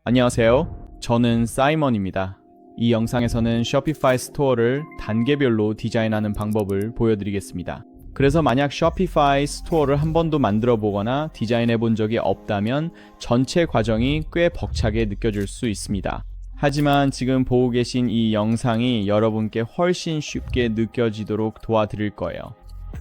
안녕하세요. 저는 사이먼입니다. 이 영상에서는 쇼피파이 스토어를 단계별로 디자인하는 방법을 보여드리겠습니다. 그래서 만약 쇼피파이 스토어를 한 번도 만들어 보거나 디자인해 본 적이 없다면 전체 과정이 꽤 벅차게 느껴질 수 있습니다. 하지만 지금 보고 계신 이 영상이 여러분께 훨씬 쉽게 느껴지도록 도와드릴 거예요.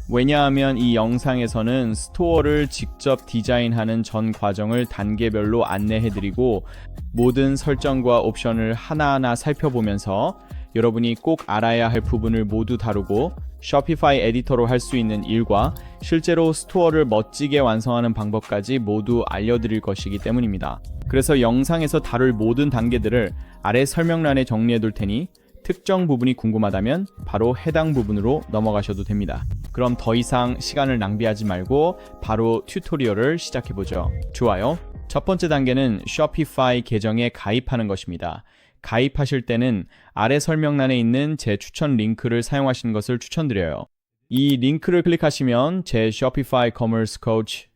왜냐하면 이 영상에서는 스토어를 직접 디자인하는 전 과정을 단계별로 안내해드리고 모든 설정과 옵션을 하나하나 살펴보면서 여러분이 꼭 알아야 할 부분을 모두 다루고 쇼피파이 에디터로 할 수 있는 일과 실제로 스토어를 멋지게 완성하는 방법까지 모두 알려드릴 것이기 때문입니다. 그래서 영상에서 다룰 모든 단계들을 아래 설명란에 정리해 둘 테니 특정 부분이 궁금하다면 바로 해당 부분으로 넘어가셔도 됩니다. 그럼 더 이상 시간을 낭비하지 말고 바로 튜토리얼을 시작해보죠. 좋아요. 첫 번째 단계는 쇼피파이 계정에 가입하는 것입니다. 가입하실 때는 아래 설명란에 있는 제 추천 링크를 사용하시는 것을 추천드려요. 이 링크를 클릭하시면 제 쇼피파이 커머스 코치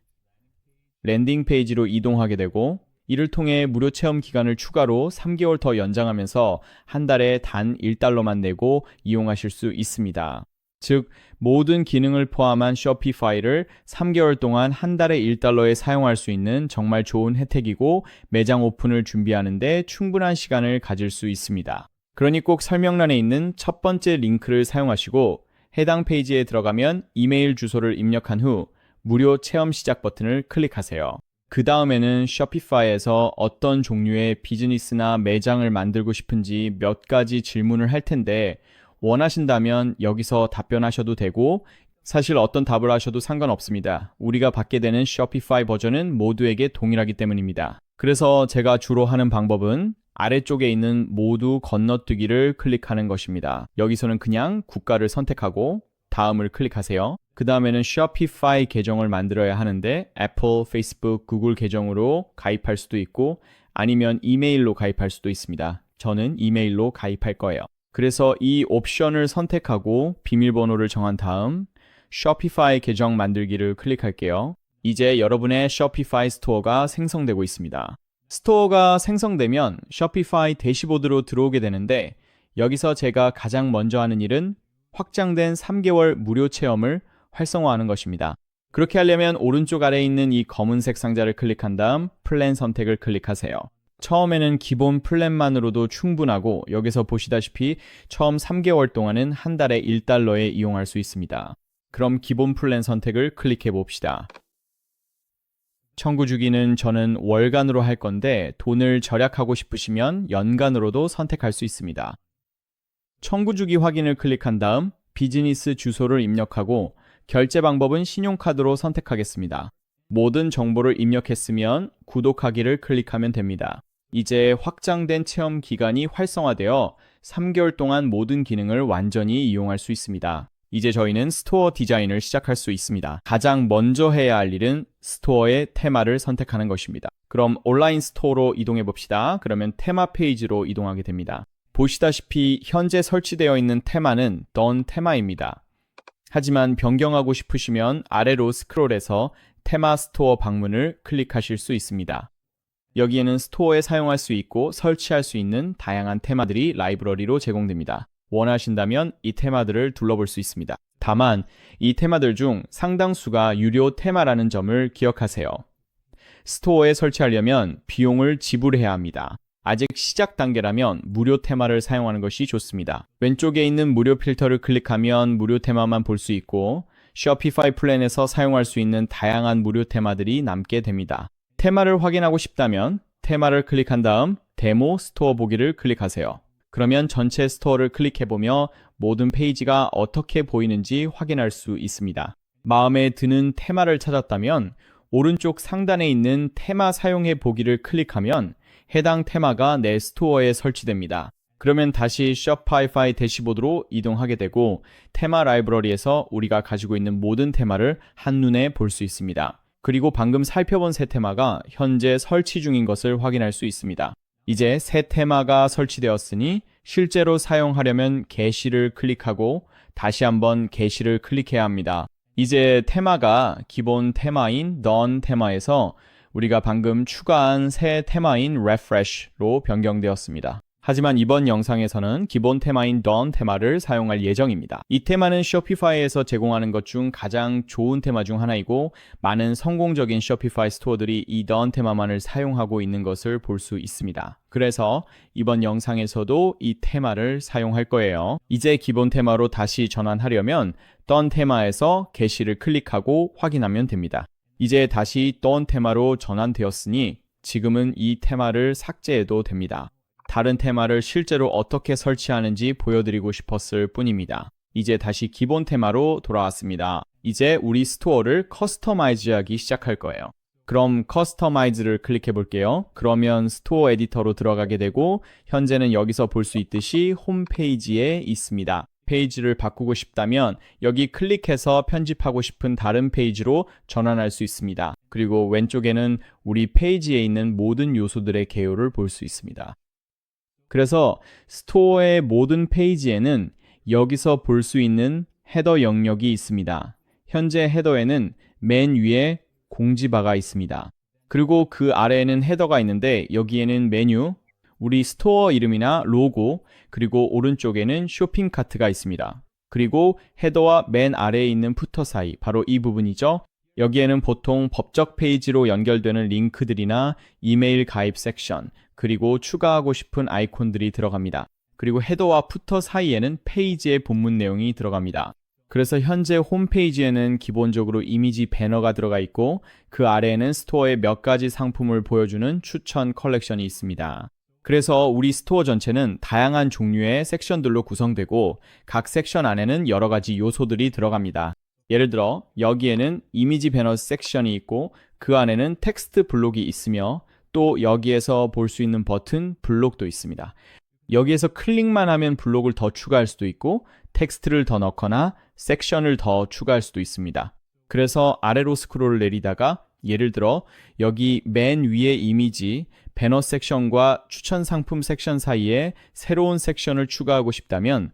랜딩 페이지로 이동하게 되고 이를 통해 무료 체험 기간을 추가로 3개월 더 연장하면서 한 달에 단 1달러만 내고 이용하실 수 있습니다. 즉, 모든 기능을 포함한 쇼피파이를 3개월 동안 한 달에 1달러에 사용할 수 있는 정말 좋은 혜택이고 매장 오픈을 준비하는데 충분한 시간을 가질 수 있습니다. 그러니 꼭 설명란에 있는 첫 번째 링크를 사용하시고 해당 페이지에 들어가면 이메일 주소를 입력한 후 무료 체험 시작 버튼을 클릭하세요. 그 다음에는 쇼피파이에서 어떤 종류의 비즈니스나 매장을 만들고 싶은지 몇 가지 질문을 할 텐데 원하신다면 여기서 답변하셔도 되고 사실 어떤 답을 하셔도 상관없습니다. 우리가 받게 되는 쇼피파이 버전은 모두에게 동일하기 때문입니다. 그래서 제가 주로 하는 방법은 아래쪽에 있는 모두 건너뛰기를 클릭하는 것입니다. 여기서는 그냥 국가를 선택하고 다음을 클릭하세요. 그 다음에는 쇼피파이 계정을 만들어야 하는데 애플, 페이스북, 구글 계정으로 가입할 수도 있고 아니면 이메일로 가입할 수도 있습니다. 저는 이메일로 가입할 거예요. 그래서 이 옵션을 선택하고 비밀번호를 정한 다음 쇼피파이 계정 만들기를 클릭할게요. 이제 여러분의 쇼피파이 스토어가 생성되고 있습니다. 스토어가 생성되면 쇼피파이 대시보드로 들어오게 되는데 여기서 제가 가장 먼저 하는 일은 확장된 3개월 무료 체험을 활성화하는 것입니다. 그렇게 하려면 오른쪽 아래에 있는 이 검은색 상자를 클릭한 다음 플랜 선택을 클릭하세요. 처음에는 기본 플랜만으로도 충분하고 여기서 보시다시피 처음 3개월 동안은 한 달에 1달러에 이용할 수 있습니다. 그럼 기본 플랜 선택을 클릭해 봅시다. 청구 주기는 저는 월간으로 할 건데 돈을 절약하고 싶으시면 연간으로도 선택할 수 있습니다. 청구 주기 확인을 클릭한 다음 비즈니스 주소를 입력하고 결제 방법은 신용카드로 선택하겠습니다. 모든 정보를 입력했으면 구독하기를 클릭하면 됩니다. 이제 확장된 체험 기간이 활성화되어 3개월 동안 모든 기능을 완전히 이용할 수 있습니다. 이제 저희는 스토어 디자인을 시작할 수 있습니다. 가장 먼저 해야 할 일은 스토어의 테마를 선택하는 것입니다. 그럼 온라인 스토어로 이동해 봅시다. 그러면 테마 페이지로 이동하게 됩니다. 보시다시피 현재 설치되어 있는 테마는 Done 테마입니다. 하지만 변경하고 싶으시면 아래로 스크롤해서 테마 스토어 방문을 클릭하실 수 있습니다. 여기에는 스토어에 사용할 수 있고 설치할 수 있는 다양한 테마들이 라이브러리로 제공됩니다. 원하신다면 이 테마들을 둘러볼 수 있습니다. 다만 이 테마들 중 상당수가 유료 테마라는 점을 기억하세요. 스토어에 설치하려면 비용을 지불해야 합니다. 아직 시작 단계라면 무료 테마를 사용하는 것이 좋습니다. 왼쪽에 있는 무료 필터를 클릭하면 무료 테마만 볼 수 있고 쇼피파이 플랜에서 사용할 수 있는 다양한 무료 테마들이 남게 됩니다. 테마를 확인하고 싶다면 테마를 클릭한 다음 데모 스토어 보기를 클릭하세요. 그러면 전체 스토어를 클릭해보며 모든 페이지가 어떻게 보이는지 확인할 수 있습니다. 마음에 드는 테마를 찾았다면 오른쪽 상단에 있는 테마 사용해 보기를 클릭하면 해당 테마가 내 스토어에 설치됩니다. 그러면 다시 쇼피파이 대시보드로 이동하게 되고 테마 라이브러리에서 우리가 가지고 있는 모든 테마를 한눈에 볼 수 있습니다. 그리고 방금 살펴본 새 테마가 현재 설치 중인 것을 확인할 수 있습니다. 이제 새 테마가 설치되었으니 실제로 사용하려면 게시를 클릭하고 다시 한번 게시를 클릭해야 합니다. 이제 테마가 기본 테마인 Done 테마에서 우리가 방금 추가한 새 테마인 refresh로 변경되었습니다. 하지만 이번 영상에서는 기본 테마인 done 테마를 사용할 예정입니다. 이 테마는 쇼피파이에서 제공하는 것 중 가장 좋은 테마 중 하나이고 많은 성공적인 쇼피파이 스토어들이 이 done 테마만을 사용하고 있는 것을 볼 수 있습니다. 그래서 이번 영상에서도 이 테마를 사용할 거예요. 이제 기본 테마로 다시 전환하려면 done 테마에서 게시를 클릭하고 확인하면 됩니다. 이제 다시 done 테마로 전환되었으니 지금은 이 테마를 삭제해도 됩니다. 다른 테마를 실제로 어떻게 설치하는지 보여드리고 싶었을 뿐입니다. 이제 다시 기본 테마로 돌아왔습니다. 이제 우리 스토어를 커스터마이즈하기 시작할 거예요. 그럼 커스터마이즈를 클릭해 볼게요. 그러면 스토어 에디터로 들어가게 되고 현재는 여기서 볼 수 있듯이 홈페이지에 있습니다. 페이지를 바꾸고 싶다면 여기 클릭해서 편집하고 싶은 다른 페이지로 전환할 수 있습니다. 그리고 왼쪽에는 우리 페이지에 있는 모든 요소들의 개요를 볼 수 있습니다. 그래서 스토어의 모든 페이지에는 여기서 볼 수 있는 헤더 영역이 있습니다. 현재 헤더에는 맨 위에 공지바가 있습니다. 그리고 그 아래에는 헤더가 있는데 여기에는 메뉴, 우리 스토어 이름이나 로고, 그리고 오른쪽에는 쇼핑 카트가 있습니다. 그리고 헤더와 맨 아래에 있는 푸터 사이, 바로 이 부분이죠. 여기에는 보통 법적 페이지로 연결되는 링크들이나 이메일 가입 섹션, 그리고 추가하고 싶은 아이콘들이 들어갑니다. 그리고 헤더와 푸터 사이에는 페이지의 본문 내용이 들어갑니다. 그래서 현재 홈페이지에는 기본적으로 이미지 배너가 들어가 있고 그 아래에는 스토어의 몇 가지 상품을 보여주는 추천 컬렉션이 있습니다. 그래서 우리 스토어 전체는 다양한 종류의 섹션들로 구성되고 각 섹션 안에는 여러 가지 요소들이 들어갑니다. 예를 들어 여기에는 이미지 배너 섹션이 있고 그 안에는 텍스트 블록이 있으며 또 여기에서 볼 수 있는 버튼 블록도 있습니다. 여기에서 클릭만 하면 블록을 더 추가할 수도 있고 텍스트를 더 넣거나 섹션을 더 추가할 수도 있습니다. 그래서 아래로 스크롤을 내리다가 예를 들어 여기 맨 위에 이미지 배너 섹션과 추천 상품 섹션 사이에 새로운 섹션을 추가하고 싶다면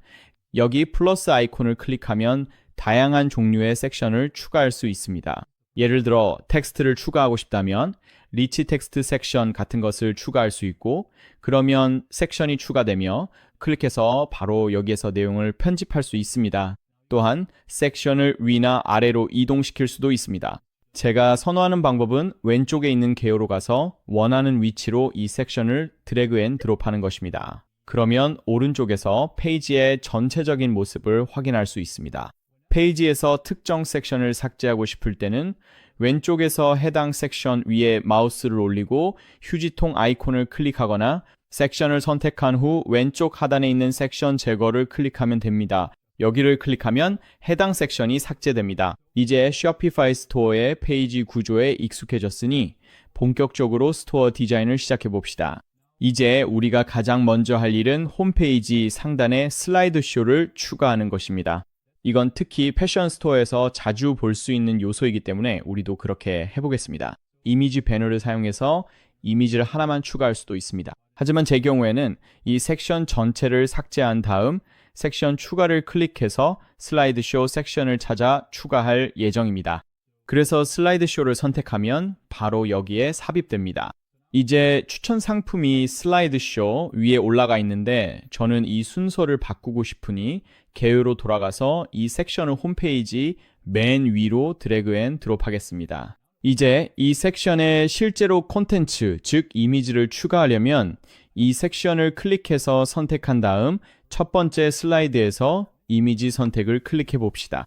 여기 플러스 아이콘을 클릭하면 다양한 종류의 섹션을 추가할 수 있습니다. 예를 들어 텍스트를 추가하고 싶다면 리치 텍스트 섹션 같은 것을 추가할 수 있고 그러면 섹션이 추가되며 클릭해서 바로 여기에서 내용을 편집할 수 있습니다. 또한 섹션을 위나 아래로 이동시킬 수도 있습니다. 제가 선호하는 방법은 왼쪽에 있는 개요로 가서 원하는 위치로 이 섹션을 드래그 앤 드롭하는 것입니다. 그러면 오른쪽에서 페이지의 전체적인 모습을 확인할 수 있습니다. 페이지에서 특정 섹션을 삭제하고 싶을 때는 왼쪽에서 해당 섹션 위에 마우스를 올리고 휴지통 아이콘을 클릭하거나 섹션을 선택한 후 왼쪽 하단에 있는 섹션 제거를 클릭하면 됩니다. 여기를 클릭하면 해당 섹션이 삭제됩니다. 이제 쇼피파이 스토어의 페이지 구조에 익숙해졌으니 본격적으로 스토어 디자인을 시작해 봅시다. 이제 우리가 가장 먼저 할 일은 홈페이지 상단에 슬라이드 쇼를 추가하는 것입니다. 이건 특히 패션 스토어에서 자주 볼 수 있는 요소이기 때문에 우리도 그렇게 해보겠습니다. 이미지 배너를 사용해서 이미지를 하나만 추가할 수도 있습니다. 하지만 제 경우에는 이 섹션 전체를 삭제한 다음 섹션 추가를 클릭해서 슬라이드 쇼 섹션을 찾아 추가할 예정입니다. 그래서 슬라이드 쇼를 선택하면 바로 여기에 삽입됩니다. 이제 추천 상품이 슬라이드 쇼 위에 올라가 있는데 저는 이 순서를 바꾸고 싶으니 개요로 돌아가서 이 섹션을 홈페이지 맨 위로 드래그 앤 드롭 하겠습니다. 이제 이 섹션에 실제로 콘텐츠, 즉 이미지를 추가하려면 이 섹션을 클릭해서 선택한 다음 첫 번째 슬라이드에서 이미지 선택을 클릭해 봅시다.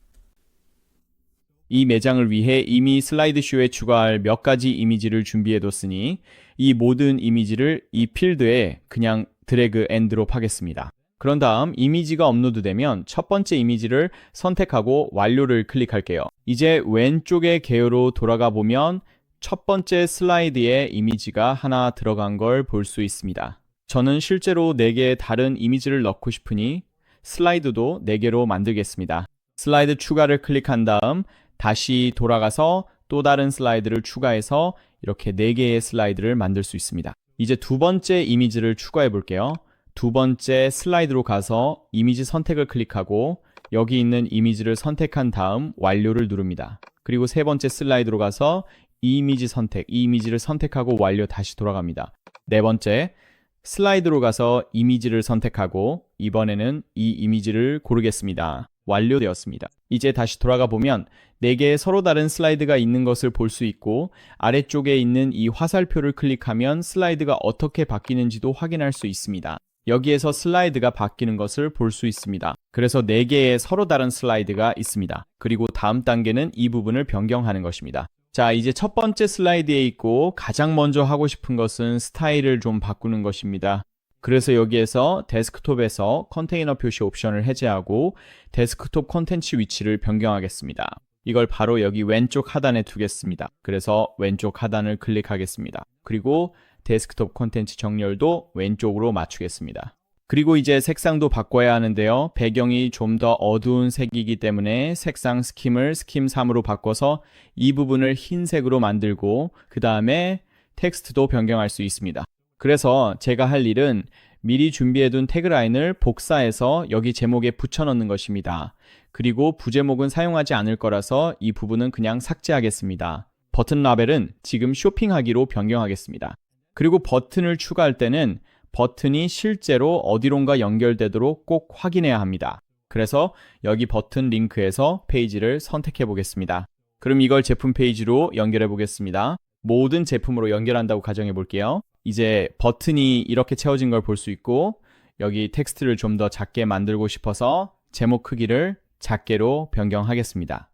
이 매장을 위해 이미 슬라이드쇼에 추가할 몇 가지 이미지를 준비해뒀으니 이 모든 이미지를 이 필드에 그냥 드래그 앤 드롭 하겠습니다. 그런 다음 이미지가 업로드되면 첫 번째 이미지를 선택하고 완료를 클릭할게요. 이제 왼쪽의 개요로 돌아가 보면 첫 번째 슬라이드에 이미지가 하나 들어간 걸 볼 수 있습니다. 저는 실제로 4개의 다른 이미지를 넣고 싶으니 슬라이드도 4개로 만들겠습니다. 슬라이드 추가를 클릭한 다음 다시 돌아가서 또 다른 슬라이드를 추가해서 이렇게 4개의 슬라이드를 만들 수 있습니다. 이제 두 번째 이미지를 추가해 볼게요. 두 번째 슬라이드로 가서 이미지 선택을 클릭하고 여기 있는 이미지를 선택한 다음 완료를 누릅니다. 그리고 세 번째 슬라이드로 가서 이 이미지 선택, 이 이미지를 선택하고 완료 다시 돌아갑니다. 네 번째, 슬라이드로 가서 이미지를 선택하고 이번에는 이 이미지를 고르겠습니다. 완료되었습니다. 이제 다시 돌아가 보면 4개의 서로 다른 슬라이드가 있는 것을 볼 수 있고 아래쪽에 있는 이 화살표를 클릭하면 슬라이드가 어떻게 바뀌는지도 확인할 수 있습니다. 여기에서 슬라이드가 바뀌는 것을 볼 수 있습니다. 그래서 4개의 서로 다른 슬라이드가 있습니다. 그리고 다음 단계는 이 부분을 변경하는 것입니다. 자, 이제 첫 번째 슬라이드에 있고 가장 먼저 하고 싶은 것은 스타일을 좀 바꾸는 것입니다. 그래서 여기에서 데스크톱에서 컨테이너 표시 옵션을 해제하고 데스크톱 콘텐츠 위치를 변경하겠습니다. 이걸 바로 여기 왼쪽 하단에 두겠습니다. 그래서 왼쪽 하단을 클릭하겠습니다. 그리고 데스크톱 콘텐츠 정렬도 왼쪽으로 맞추겠습니다. 그리고 이제 색상도 바꿔야 하는데요. 배경이 좀 더 어두운 색이기 때문에 색상 스킴을 스킴 3으로 바꿔서 이 부분을 흰색으로 만들고 그 다음에 텍스트도 변경할 수 있습니다. 그래서 제가 할 일은 미리 준비해둔 태그라인을 복사해서 여기 제목에 붙여넣는 것입니다. 그리고 부제목은 사용하지 않을 거라서 이 부분은 그냥 삭제하겠습니다. 버튼 라벨은 지금 쇼핑하기로 변경하겠습니다. 그리고 버튼을 추가할 때는 버튼이 실제로 어디론가 연결되도록 꼭 확인해야 합니다. 그래서 여기 버튼 링크에서 페이지를 선택해 보겠습니다. 그럼 이걸 제품 페이지로 연결해 보겠습니다. 모든 제품으로 연결한다고 가정해 볼게요. 이제 버튼이 이렇게 채워진 걸 볼 수 있고 여기 텍스트를 좀 더 작게 만들고 싶어서 제목 크기를 작게로 변경하겠습니다.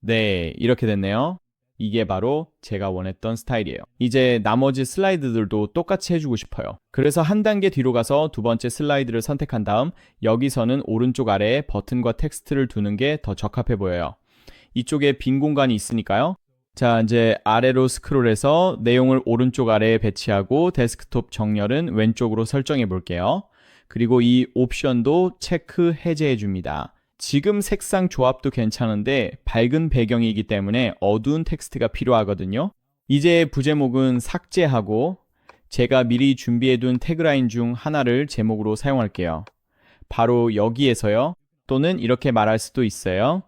네, 이렇게 됐네요. 이게 바로 제가 원했던 스타일이에요. 이제 나머지 슬라이드들도 똑같이 해주고 싶어요. 그래서 한 단계 뒤로 가서 두 번째 슬라이드를 선택한 다음 여기서는 오른쪽 아래에 버튼과 텍스트를 두는 게 더 적합해 보여요. 이쪽에 빈 공간이 있으니까요. 자, 이제 아래로 스크롤해서 내용을 오른쪽 아래에 배치하고 데스크톱 정렬은 왼쪽으로 설정해 볼게요. 그리고 이 옵션도 체크 해제해 줍니다. 지금 색상 조합도 괜찮은데 밝은 배경이기 때문에 어두운 텍스트가 필요하거든요. 이제 부제목은 삭제하고 제가 미리 준비해둔 태그라인 중 하나를 제목으로 사용할게요. 바로 여기에서요. 또는 이렇게 말할 수도 있어요.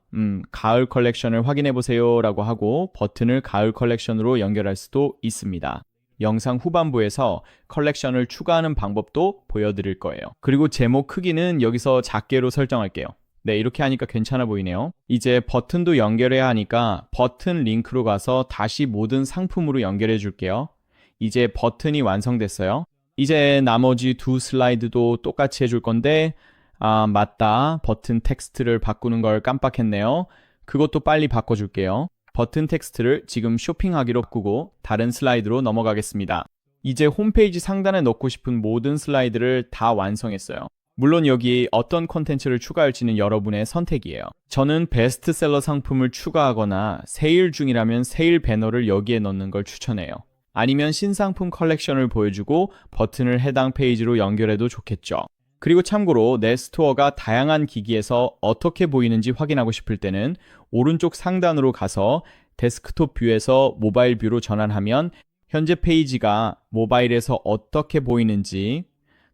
가을 컬렉션을 확인해보세요 라고 하고 버튼을 가을 컬렉션으로 연결할 수도 있습니다. 영상 후반부에서 컬렉션을 추가하는 방법도 보여드릴 거예요. 그리고 제목 크기는 여기서 작게로 설정할게요. 네, 이렇게 하니까 괜찮아 보이네요. 이제 버튼도 연결해야 하니까 버튼 링크로 가서 다시 모든 상품으로 연결해 줄게요. 이제 버튼이 완성됐어요. 이제 나머지 두 슬라이드도 똑같이 해줄 건데 맞다. 버튼 텍스트를 바꾸는 걸 깜빡했네요. 그것도 빨리 바꿔줄게요. 버튼 텍스트를 지금 쇼핑하기로 바꾸고 다른 슬라이드로 넘어가겠습니다. 이제 홈페이지 상단에 넣고 싶은 모든 슬라이드를 다 완성했어요. 물론 여기 어떤 콘텐츠를 추가할지는 여러분의 선택이에요. 저는 베스트셀러 상품을 추가하거나 세일 중이라면 세일 배너를 여기에 넣는 걸 추천해요. 아니면 신상품 컬렉션을 보여주고 버튼을 해당 페이지로 연결해도 좋겠죠. 그리고 참고로 내 스토어가 다양한 기기에서 어떻게 보이는지 확인하고 싶을 때는 오른쪽 상단으로 가서 데스크톱 뷰에서 모바일 뷰로 전환하면 현재 페이지가 모바일에서 어떻게 보이는지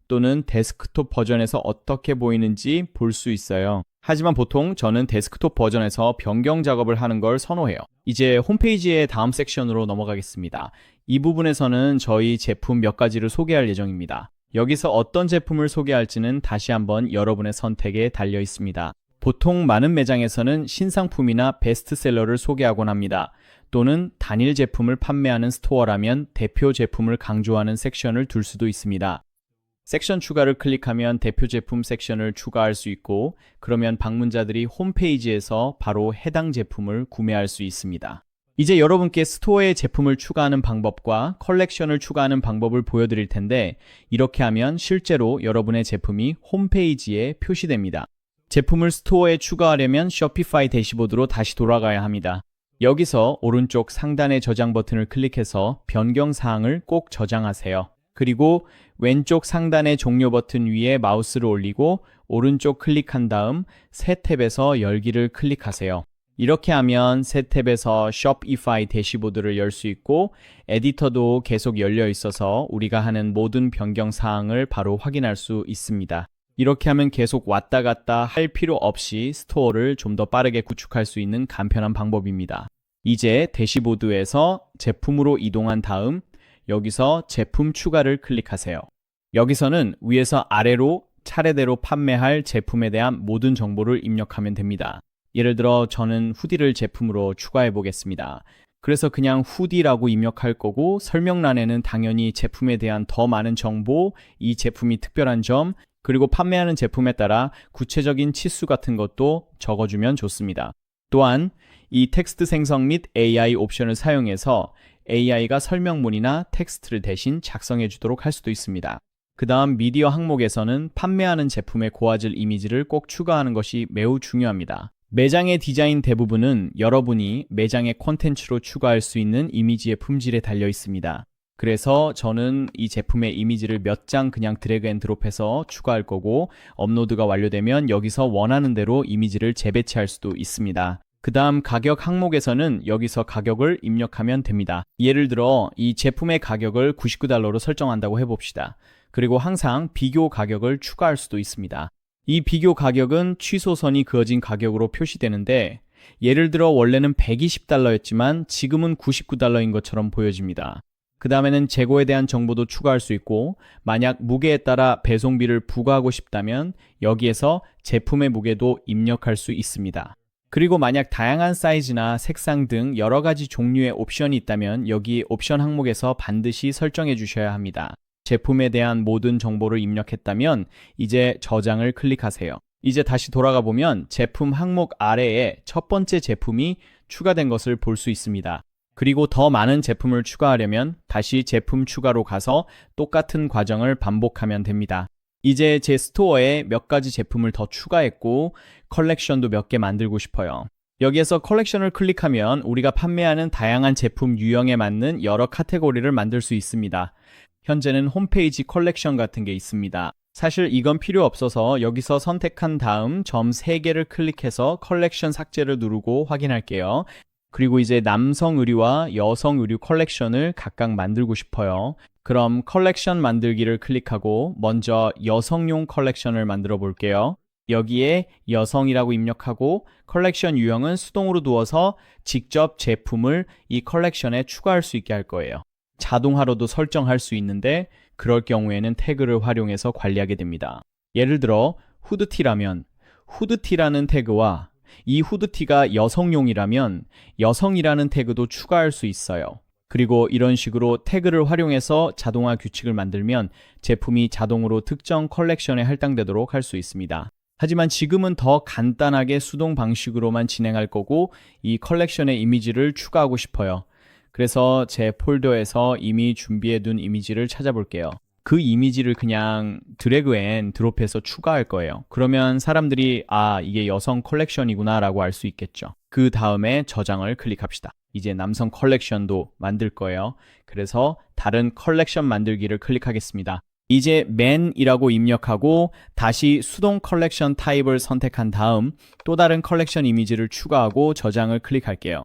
또는 데스크톱 버전에서 어떻게 보이는지 볼 수 있어요. 하지만 보통 저는 데스크톱 버전에서 변경 작업을 하는 걸 선호해요. 이제 홈페이지의 다음 섹션으로 넘어가겠습니다. 이 부분에서는 저희 제품 몇 가지를 소개할 예정입니다. 여기서 어떤 제품을 소개할지는 다시 한번 여러분의 선택에 달려 있습니다. 보통 많은 매장에서는 신상품이나 베스트셀러를 소개하곤 합니다. 또는 단일 제품을 판매하는 스토어라면 대표 제품을 강조하는 섹션을 둘 수도 있습니다. 섹션 추가를 클릭하면 대표 제품 섹션을 추가할 수 있고 그러면 방문자들이 홈페이지에서 바로 해당 제품을 구매할 수 있습니다. 이제 여러분께 스토어에 제품을 추가하는 방법과 컬렉션을 추가하는 방법을 보여드릴 텐데 이렇게 하면 실제로 여러분의 제품이 홈페이지에 표시됩니다. 제품을 스토어에 추가하려면 쇼피파이 대시보드로 다시 돌아가야 합니다. 여기서 오른쪽 상단의 저장 버튼을 클릭해서 변경 사항을 꼭 저장하세요. 그리고 왼쪽 상단의 종료 버튼 위에 마우스를 올리고 오른쪽 클릭한 다음 새 탭에서 열기를 클릭하세요. 이렇게 하면 새 탭에서 쇼피파이 대시보드를 열 수 있고 에디터도 계속 열려 있어서 우리가 하는 모든 변경 사항을 바로 확인할 수 있습니다. 이렇게 하면 계속 왔다 갔다 할 필요 없이 스토어를 좀 더 빠르게 구축할 수 있는 간편한 방법입니다. 이제 대시보드에서 제품으로 이동한 다음 여기서 제품 추가를 클릭하세요. 여기서는 위에서 아래로 차례대로 판매할 제품에 대한 모든 정보를 입력하면 됩니다. 예를 들어 저는 후디를 제품으로 추가해 보겠습니다. 그래서 그냥 후디라고 입력할 거고 설명란에는 당연히 제품에 대한 더 많은 정보, 이 제품이 특별한 점, 그리고 판매하는 제품에 따라 구체적인 치수 같은 것도 적어주면 좋습니다. 또한 이 텍스트 생성 및 AI 옵션을 사용해서 AI가 설명문이나 텍스트를 대신 작성해 주도록 할 수도 있습니다. 그 다음 미디어 항목에서는 판매하는 제품의 고화질 이미지를 꼭 추가하는 것이 매우 중요합니다. 매장의 디자인 대부분은 여러분이 매장의 콘텐츠로 추가할 수 있는 이미지의 품질에 달려 있습니다. 그래서 저는 이 제품의 이미지를 몇 장 그냥 드래그 앤 드롭해서 추가할 거고 업로드가 완료되면 여기서 원하는 대로 이미지를 재배치할 수도 있습니다. 그 다음 가격 항목에서는 여기서 가격을 입력하면 됩니다. 예를 들어 이 제품의 가격을 $99로 설정한다고 해봅시다. 그리고 항상 비교 가격을 추가할 수도 있습니다. 이 비교 가격은 취소선이 그어진 가격으로 표시되는데 예를 들어 원래는 $120였지만 지금은 $99인 것처럼 보여집니다. 그 다음에는 재고에 대한 정보도 추가할 수 있고 만약 무게에 따라 배송비를 부과하고 싶다면 여기에서 제품의 무게도 입력할 수 있습니다. 그리고 만약 다양한 사이즈나 색상 등 여러 가지 종류의 옵션이 있다면 여기 옵션 항목에서 반드시 설정해 주셔야 합니다. 제품에 대한 모든 정보를 입력했다면 이제 저장을 클릭하세요. 이제 다시 돌아가 보면 제품 항목 아래에 첫 번째 제품이 추가된 것을 볼 수 있습니다. 그리고 더 많은 제품을 추가하려면 다시 제품 추가로 가서 똑같은 과정을 반복하면 됩니다. 이제 제 스토어에 몇 가지 제품을 더 추가했고 컬렉션도 몇 개 만들고 싶어요. 여기에서 컬렉션을 클릭하면 우리가 판매하는 다양한 제품 유형에 맞는 여러 카테고리를 만들 수 있습니다. 현재는 홈페이지 컬렉션 같은 게 있습니다. 사실 이건 필요 없어서 여기서 선택한 다음 점 3개를 클릭해서 컬렉션 삭제를 누르고 확인할게요. 그리고 이제 남성 의류와 여성 의류 컬렉션을 각각 만들고 싶어요. 그럼 컬렉션 만들기를 클릭하고 먼저 여성용 컬렉션을 만들어 볼게요. 여기에 여성이라고 입력하고 컬렉션 유형은 수동으로 두어서 직접 제품을 이 컬렉션에 추가할 수 있게 할 거예요. 자동화로도 설정할 수 있는데 그럴 경우에는 태그를 활용해서 관리하게 됩니다. 예를 들어 후드티라면 후드티라는 태그와 이 후드티가 여성용이라면 여성이라는 태그도 추가할 수 있어요. 그리고 이런 식으로 태그를 활용해서 자동화 규칙을 만들면 제품이 자동으로 특정 컬렉션에 할당되도록 할 수 있습니다. 하지만 지금은 더 간단하게 수동 방식으로만 진행할 거고 이 컬렉션의 이미지를 추가하고 싶어요. 그래서 제 폴더에서 이미 준비해 둔 이미지를 찾아볼게요. 그 이미지를 그냥 드래그 앤 드롭해서 추가할 거예요. 그러면 사람들이 이게 여성 컬렉션이구나 라고 알 수 있겠죠. 그 다음에 저장을 클릭합시다. 이제 남성 컬렉션도 만들 거예요. 그래서 다른 컬렉션 만들기를 클릭하겠습니다. 이제 man이라고 입력하고 다시 수동 컬렉션 타입을 선택한 다음 또 다른 컬렉션 이미지를 추가하고 저장을 클릭할게요.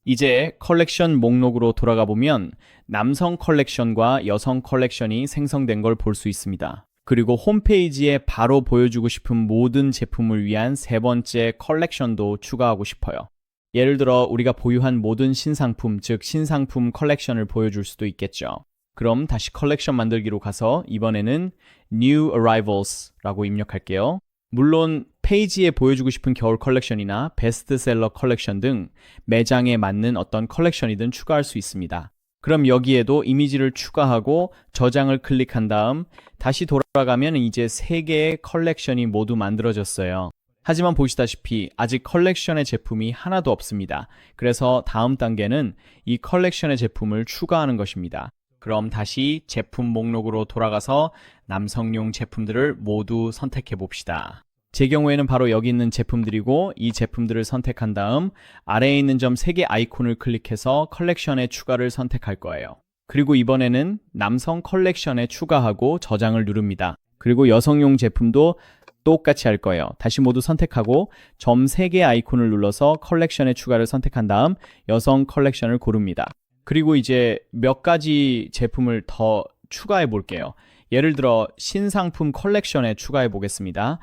이제 컬렉션 목록으로 돌아가 보면 남성 컬렉션과 여성 컬렉션이 생성된 걸 볼 수 있습니다. 그리고 홈페이지에 바로 보여주고 싶은 모든 제품을 위한 세 번째 컬렉션도 추가하고 싶어요. 예를 들어 우리가 보유한 모든 신상품, 즉 신상품 컬렉션을 보여줄 수도 있겠죠. 그럼 다시 컬렉션 만들기로 가서 이번에는 New Arrivals라고 입력할게요. 물론 페이지에 보여주고 싶은 겨울 컬렉션이나 베스트셀러 컬렉션 등 매장에 맞는 어떤 컬렉션이든 추가할 수 있습니다. 그럼 여기에도 이미지를 추가하고 저장을 클릭한 다음 다시 돌아가면 이제 3개의 컬렉션이 모두 만들어졌어요. 하지만 보시다시피 아직 컬렉션의 제품이 하나도 없습니다. 그래서 다음 단계는 이 컬렉션의 제품을 추가하는 것입니다. 그럼 다시 제품 목록으로 돌아가서 남성용 제품들을 모두 선택해 봅시다. 제 경우에는 바로 여기 있는 제품들이고 이 제품들을 선택한 다음 아래에 있는 점 3개 아이콘을 클릭해서 컬렉션의 추가를 선택할 거예요. 그리고 이번에는 남성 컬렉션에 추가하고 저장을 누릅니다. 그리고 여성용 제품도 똑같이 할 거예요. 다시 모두 선택하고 점 3개 아이콘을 눌러서 컬렉션의 추가를 선택한 다음 여성 컬렉션을 고릅니다. 그리고 이제 몇 가지 제품을 더 추가해 볼게요. 예를 들어 신상품 컬렉션에 추가해 보겠습니다.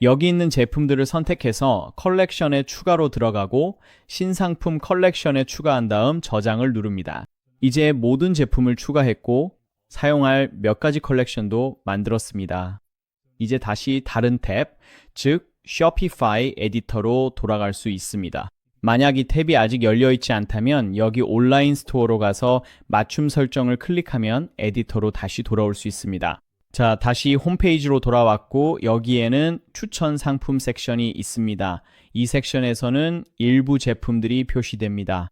여기 있는 제품들을 선택해서 컬렉션에 추가로 들어가고 신상품 컬렉션에 추가한 다음 저장을 누릅니다. 이제 모든 제품을 추가했고 사용할 몇 가지 컬렉션도 만들었습니다. 이제 다시 다른 탭, 즉 Shopify 에디터로 돌아갈 수 있습니다. 만약 이 탭이 아직 열려있지 않다면 여기 온라인 스토어로 가서 맞춤 설정을 클릭하면 에디터로 다시 돌아올 수 있습니다. 자, 다시 홈페이지로 돌아왔고 여기에는 추천 상품 섹션이 있습니다. 이 섹션에서는 일부 제품들이 표시됩니다.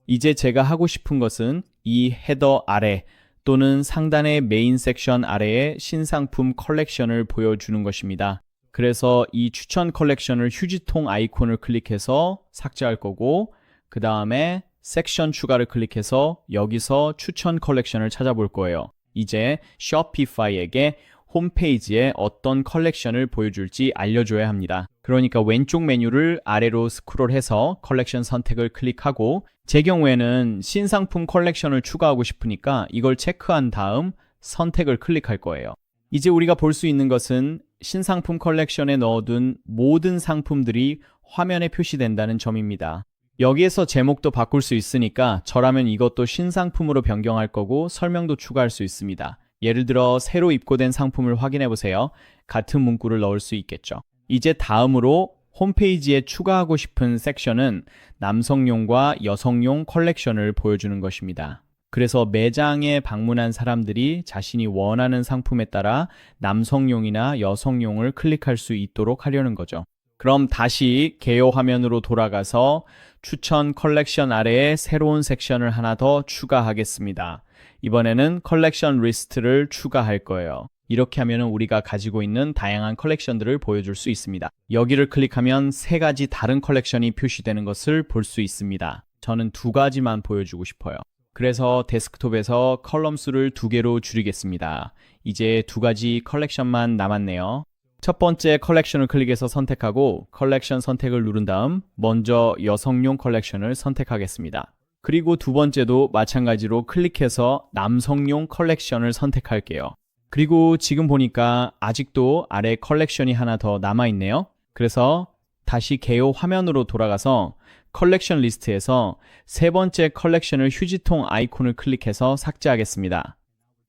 이제 제가 하고 싶은 것은 이 헤더 아래 또는 상단의 메인 섹션 아래에 신상품 컬렉션을 보여주는 것입니다. 그래서 이 추천 컬렉션을 휴지통 아이콘을 클릭해서 삭제할 거고 그 다음에 섹션 추가를 클릭해서 여기서 추천 컬렉션을 찾아볼 거예요. 이제 쇼피파이에게 홈페이지에 어떤 컬렉션을 보여줄지 알려줘야 합니다. 그러니까 왼쪽 메뉴를 아래로 스크롤해서 컬렉션 선택을 클릭하고 제 경우에는 신상품 컬렉션을 추가하고 싶으니까 이걸 체크한 다음 선택을 클릭할 거예요. 이제 우리가 볼 수 있는 것은 신상품 컬렉션에 넣어둔 모든 상품들이 화면에 표시된다는 점입니다. 여기에서 제목도 바꿀 수 있으니까 저라면 이것도 신상품으로 변경할 거고 설명도 추가할 수 있습니다. 예를 들어 새로 입고된 상품을 확인해 보세요. 같은 문구를 넣을 수 있겠죠. 이제 다음으로 홈페이지에 추가하고 싶은 섹션은 남성용과 여성용 컬렉션을 보여주는 것입니다. 그래서 매장에 방문한 사람들이 자신이 원하는 상품에 따라 남성용이나 여성용을 클릭할 수 있도록 하려는 거죠. 그럼 다시 개요 화면으로 돌아가서 추천 컬렉션 아래에 새로운 섹션을 하나 더 추가하겠습니다. 이번에는 컬렉션 리스트를 추가할 거예요. 이렇게 하면 우리가 가지고 있는 다양한 컬렉션들을 보여줄 수 있습니다. 여기를 클릭하면 세 가지 다른 컬렉션이 표시되는 것을 볼 수 있습니다. 저는 두 가지만 보여주고 싶어요. 그래서 데스크톱에서 컬럼 수를 2개로 줄이겠습니다. 이제 두 가지 컬렉션만 남았네요. 첫 번째 컬렉션을 클릭해서 선택하고 컬렉션 선택을 누른 다음 먼저 여성용 컬렉션을 선택하겠습니다. 그리고 두 번째도 마찬가지로 클릭해서 남성용 컬렉션을 선택할게요. 그리고 지금 보니까 아직도 아래 컬렉션이 하나 더 남아있네요. 그래서 다시 개요 화면으로 돌아가서 컬렉션 리스트에서 세 번째 컬렉션을 휴지통 아이콘을 클릭해서 삭제하겠습니다.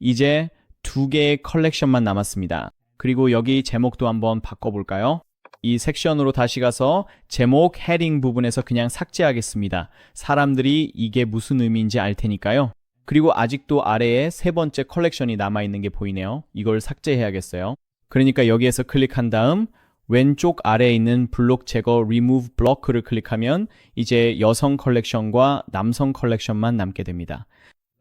이제 2개의 컬렉션만 남았습니다. 그리고 여기 제목도 한번 바꿔볼까요? 이 섹션으로 다시 가서 제목 헤딩 부분에서 그냥 삭제하겠습니다. 사람들이 이게 무슨 의미인지 알 테니까요. 그리고 아직도 아래에 세 번째 컬렉션이 남아있는 게 보이네요. 이걸 삭제해야겠어요. 그러니까 여기에서 클릭한 다음 왼쪽 아래에 있는 블록 제거 Remove Block를 클릭하면 이제 여성 컬렉션과 남성 컬렉션만 남게 됩니다.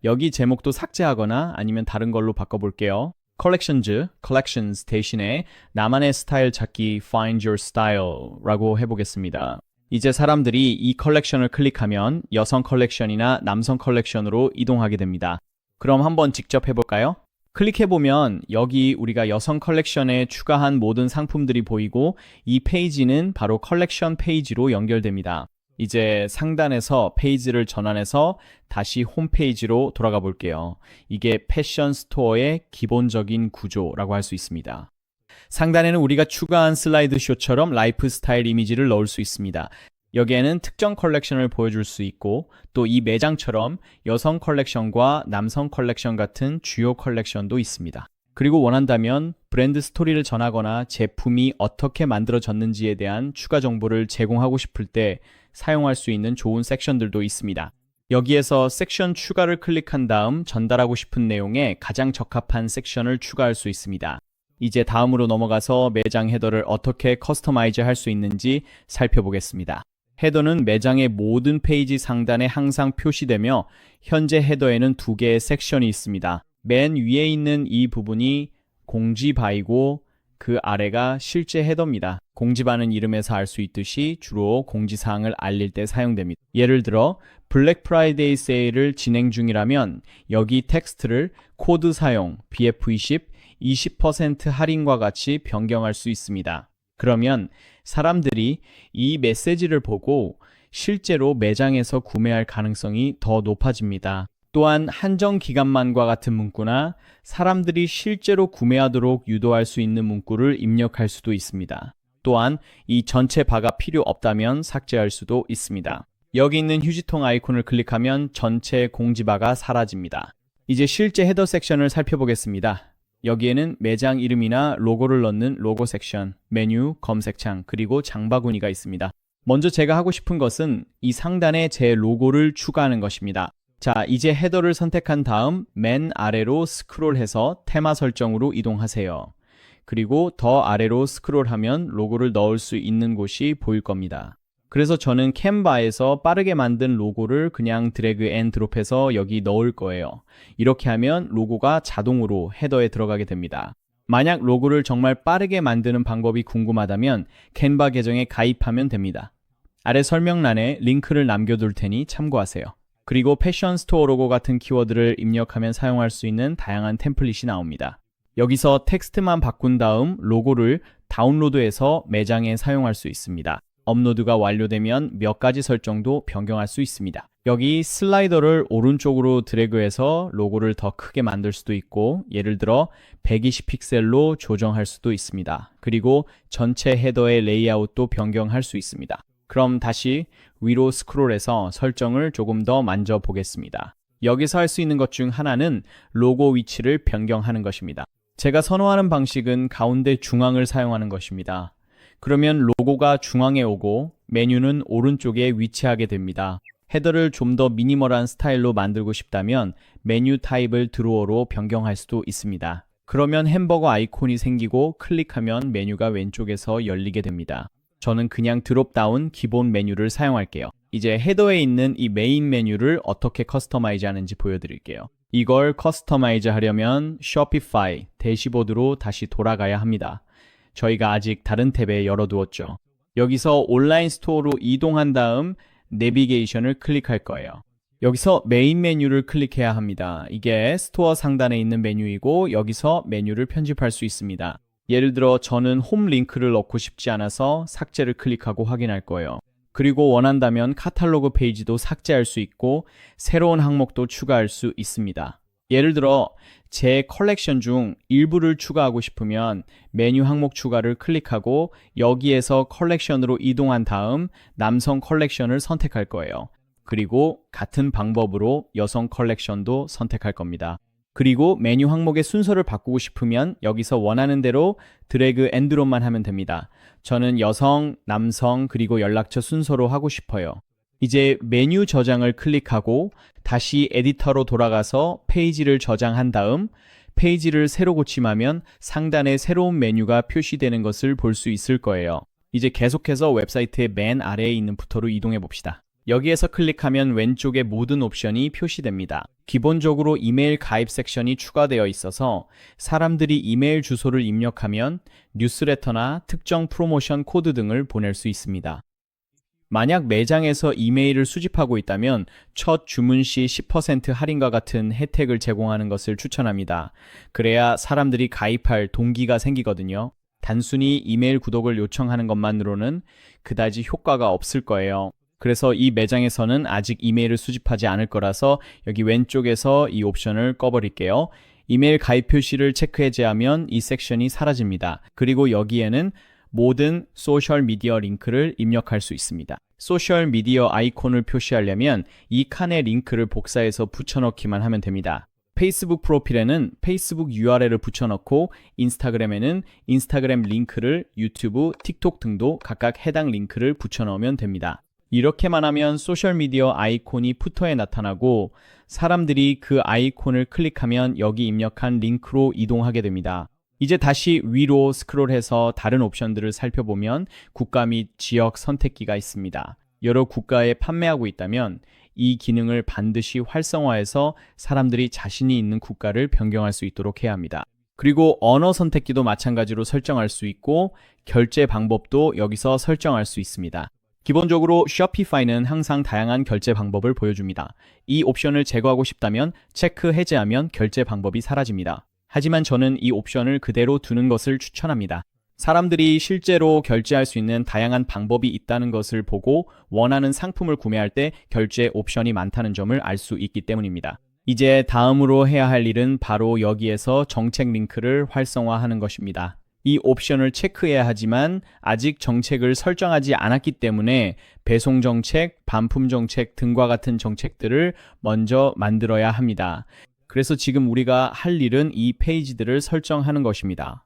여기 제목도 삭제하거나 아니면 다른 걸로 바꿔볼게요. collections 대신에 나만의 스타일 찾기 Find Your Style라고 해보겠습니다. 이제 사람들이 이 컬렉션을 클릭하면 여성 컬렉션이나 남성 컬렉션으로 이동하게 됩니다. 그럼 한번 직접 해볼까요? 클릭해보면 여기 우리가 여성 컬렉션에 추가한 모든 상품들이 보이고 이 페이지는 바로 컬렉션 페이지로 연결됩니다. 이제 상단에서 페이지를 전환해서 다시 홈페이지로 돌아가 볼게요. 이게 패션 스토어의 기본적인 구조라고 할 수 있습니다. 상단에는 우리가 추가한 슬라이드 쇼처럼 라이프 스타일 이미지를 넣을 수 있습니다. 여기에는 특정 컬렉션을 보여줄 수 있고 또 이 매장처럼 여성 컬렉션과 남성 컬렉션 같은 주요 컬렉션도 있습니다. 그리고 원한다면 브랜드 스토리를 전하거나 제품이 어떻게 만들어졌는지에 대한 추가 정보를 제공하고 싶을 때 사용할 수 있는 좋은 섹션들도 있습니다. 여기에서 섹션 추가를 클릭한 다음 전달하고 싶은 내용에 가장 적합한 섹션을 추가할 수 있습니다. 이제 다음으로 넘어가서 매장 헤더를 어떻게 커스터마이즈 할 수 있는지 살펴보겠습니다. 헤더는 매장의 모든 페이지 상단에 항상 표시되며 현재 헤더에는 2개의 섹션이 있습니다. 맨 위에 있는 이 부분이 공지바이고 그 아래가 실제 헤더입니다. 공지바는 이름에서 알 수 있듯이 주로 공지사항을 알릴 때 사용됩니다. 예를 들어 블랙 프라이데이 세일을 진행 중이라면 여기 텍스트를 코드 사용 BF20 20% 할인과 같이 변경할 수 있습니다. 그러면 사람들이 이 메시지를 보고 실제로 매장에서 구매할 가능성이 더 높아집니다. 또한 한정 기간만과 같은 문구나 사람들이 실제로 구매하도록 유도할 수 있는 문구를 입력할 수도 있습니다. 또한 이 전체 바가 필요 없다면 삭제할 수도 있습니다. 여기 있는 휴지통 아이콘을 클릭하면 전체 공지바가 사라집니다. 이제 실제 헤더 섹션을 살펴보겠습니다. 여기에는 매장 이름이나 로고를 넣는 로고 섹션, 메뉴, 검색창, 그리고 장바구니가 있습니다. 먼저 제가 하고 싶은 것은 이 상단에 제 로고를 추가하는 것입니다. 자, 이제 헤더를 선택한 다음 맨 아래로 스크롤해서 테마 설정으로 이동하세요. 그리고 더 아래로 스크롤하면 로고를 넣을 수 있는 곳이 보일 겁니다. 그래서 저는 캔바에서 빠르게 만든 로고를 그냥 드래그 앤 드롭해서 여기 넣을 거예요. 이렇게 하면 로고가 자동으로 헤더에 들어가게 됩니다. 만약 로고를 정말 빠르게 만드는 방법이 궁금하다면 캔바 계정에 가입하면 됩니다. 아래 설명란에 링크를 남겨둘 테니 참고하세요. 그리고 패션 스토어 로고 같은 키워드를 입력하면 사용할 수 있는 다양한 템플릿이 나옵니다. 여기서 텍스트만 바꾼 다음 로고를 다운로드해서 매장에 사용할 수 있습니다. 업로드가 완료되면 몇 가지 설정도 변경할 수 있습니다. 여기 슬라이더를 오른쪽으로 드래그해서 로고를 더 크게 만들 수도 있고, 예를 들어 120픽셀로 조정할 수도 있습니다. 그리고 전체 헤더의 레이아웃도 변경할 수 있습니다. 그럼 다시 위로 스크롤해서 설정을 조금 더 만져보겠습니다. 여기서 할 수 있는 것 중 하나는 로고 위치를 변경하는 것입니다. 제가 선호하는 방식은 가운데 중앙을 사용하는 것입니다. 그러면 로고가 중앙에 오고 메뉴는 오른쪽에 위치하게 됩니다. 헤더를 좀 더 미니멀한 스타일로 만들고 싶다면 메뉴 타입을 드로어로 변경할 수도 있습니다. 그러면 햄버거 아이콘이 생기고 클릭하면 메뉴가 왼쪽에서 열리게 됩니다. 저는 그냥 드롭다운 기본 메뉴를 사용할게요. 이제 헤더에 있는 이 메인 메뉴를 어떻게 커스터마이즈 하는지 보여드릴게요. 이걸 커스터마이즈 하려면 쇼피파이 대시보드로 다시 돌아가야 합니다. 저희가 아직 다른 탭에 열어두었죠. 여기서 온라인 스토어로 이동한 다음 내비게이션을 클릭할 거예요. 여기서 메인 메뉴를 클릭해야 합니다. 이게 스토어 상단에 있는 메뉴이고 여기서 메뉴를 편집할 수 있습니다. 예를 들어 저는 홈 링크를 넣고 싶지 않아서 삭제를 클릭하고 확인할 거예요. 그리고 원한다면 카탈로그 페이지도 삭제할 수 있고 새로운 항목도 추가할 수 있습니다. 예를 들어 제 컬렉션 중 일부를 추가하고 싶으면 메뉴 항목 추가를 클릭하고 여기에서 컬렉션으로 이동한 다음 남성 컬렉션을 선택할 거예요. 그리고 같은 방법으로 여성 컬렉션도 선택할 겁니다. 그리고 메뉴 항목의 순서를 바꾸고 싶으면 여기서 원하는 대로 드래그 앤 드롭만 하면 됩니다. 저는 여성, 남성, 그리고 연락처 순서로 하고 싶어요. 이제 메뉴 저장을 클릭하고 다시 에디터로 돌아가서 페이지를 저장한 다음 페이지를 새로 고침하면 상단에 새로운 메뉴가 표시되는 것을 볼 수 있을 거예요. 이제 계속해서 웹사이트의 맨 아래에 있는 부터로 이동해 봅시다. 여기에서 클릭하면 왼쪽에 모든 옵션이 표시됩니다. 기본적으로 이메일 가입 섹션이 추가되어 있어서 사람들이 이메일 주소를 입력하면 뉴스레터나 특정 프로모션 코드 등을 보낼 수 있습니다. 만약 매장에서 이메일을 수집하고 있다면 첫 주문 시 10% 할인과 같은 혜택을 제공하는 것을 추천합니다. 그래야 사람들이 가입할 동기가 생기거든요. 단순히 이메일 구독을 요청하는 것만으로는 그다지 효과가 없을 거예요. 그래서 이 매장에서는 아직 이메일을 수집하지 않을 거라서 여기 왼쪽에서 이 옵션을 꺼버릴게요. 이메일 가입 표시를 체크 해제하면 이 섹션이 사라집니다. 그리고 여기에는 모든 소셜 미디어 링크를 입력할 수 있습니다. 소셜 미디어 아이콘을 표시하려면 이 칸에 링크를 복사해서 붙여넣기만 하면 됩니다. 페이스북 프로필에는 페이스북 URL을 붙여넣고 인스타그램에는 인스타그램 링크를 유튜브, 틱톡 등도 각각 해당 링크를 붙여넣으면 됩니다. 이렇게만 하면 소셜미디어 아이콘이 푸터에 나타나고 사람들이 그 아이콘을 클릭하면 여기 입력한 링크로 이동하게 됩니다. 이제 다시 위로 스크롤해서 다른 옵션들을 살펴보면 국가 및 지역 선택기가 있습니다. 여러 국가에 판매하고 있다면 이 기능을 반드시 활성화해서 사람들이 자신이 있는 국가를 변경할 수 있도록 해야 합니다. 그리고 언어 선택기도 마찬가지로 설정할 수 있고 결제 방법도 여기서 설정할 수 있습니다. 기본적으로 쇼피파이는 항상 다양한 결제 방법을 보여줍니다. 이 옵션을 제거하고 싶다면 체크 해제하면 결제 방법이 사라집니다. 하지만 저는 이 옵션을 그대로 두는 것을 추천합니다. 사람들이 실제로 결제할 수 있는 다양한 방법이 있다는 것을 보고 원하는 상품을 구매할 때 결제 옵션이 많다는 점을 알 수 있기 때문입니다. 이제 다음으로 해야 할 일은 바로 여기에서 정책 링크를 활성화하는 것입니다. 이 옵션을 체크해야 하지만 아직 정책을 설정하지 않았기 때문에 배송 정책, 반품 정책 등과 같은 정책들을 먼저 만들어야 합니다. 그래서 지금 우리가 할 일은 이 페이지들을 설정하는 것입니다.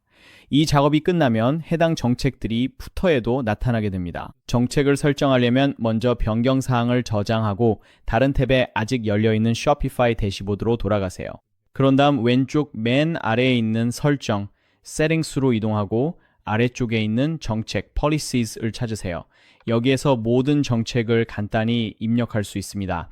이 작업이 끝나면 해당 정책들이 푸터에도 나타나게 됩니다. 정책을 설정하려면 먼저 변경 사항을 저장하고 다른 탭에 아직 열려있는 쇼피파이 대시보드로 돌아가세요. 그런 다음 왼쪽 맨 아래에 있는 설정, Settings로 이동하고 아래쪽에 있는 정책, Polices를 찾으세요. 여기에서 모든 정책을 간단히 입력할 수 있습니다.